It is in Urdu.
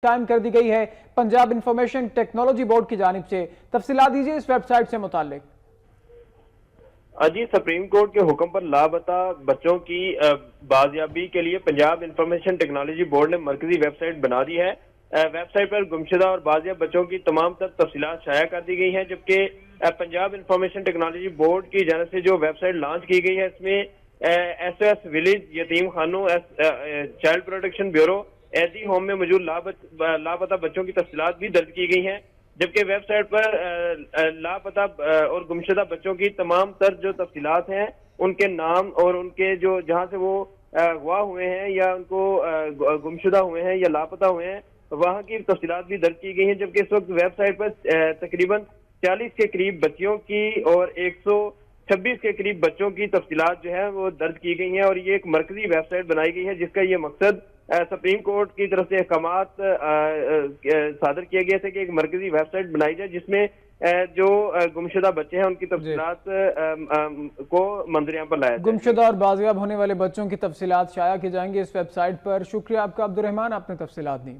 قائم کر دی گئی ہے پنجاب انفارمیشن ٹیکنالوجی بورڈ کی جانب سے۔ تفصیلات دیجیے اس ویب سائٹ سے متعلق۔ جی، سپریم کورٹ کے حکم پر لاپتہ بچوں کی بازیابی کے لیے پنجاب انفارمیشن ٹیکنالوجی بورڈ نے مرکزی ویب سائٹ بنا دی ہے۔ ویب سائٹ پر گمشدہ اور بازیاب بچوں کی تمام تر تفصیلات شائع کر دی گئی ہیں، جبکہ پنجاب انفارمیشن ٹیکنالوجی بورڈ کی جانب سے جو ویب سائٹ لانچ کی گئی ہے، اس میں ایس او ایس ولیج، یتیم خانوں، چائلڈ پروٹیکشن بیورو، ایسی ہوم میں موجود لاپتہ بچوں کی تفصیلات بھی درج کی گئی ہیں، جبکہ ویب سائٹ پر لاپتہ اور گمشدہ بچوں کی تمام تر جو تفصیلات ہیں، ان کے نام اور ان کے جو جہاں سے وہ اغوا ہوئے ہیں یا ان کو گمشدہ ہوئے ہیں یا لاپتہ ہوئے ہیں، وہاں کی تفصیلات بھی درج کی گئی ہیں، جبکہ اس وقت ویب سائٹ پر تقریباً 40 کے قریب بچیوں کی اور 126 کے قریب بچوں کی تفصیلات جو ہے وہ درج کی گئی ہیں، اور یہ ایک مرکزی ویب سائٹ بنائی گئی ہے جس کا یہ مقصد سپریم کورٹ کی طرف سے احکامات صادر کیے گئے تھے کہ ایک مرکزی ویب سائٹ بنائی جائے جس میں جو گمشدہ بچے ہیں ان کی تفصیلات کو منظر عام پر لایا جائے۔ گمشدہ اور بازیاب ہونے والے بچوں کی تفصیلات شائع کی جائیں گی اس ویب سائٹ پر۔ شکریہ آپ کا عبد الرحمن، آپ نے تفصیلات دی۔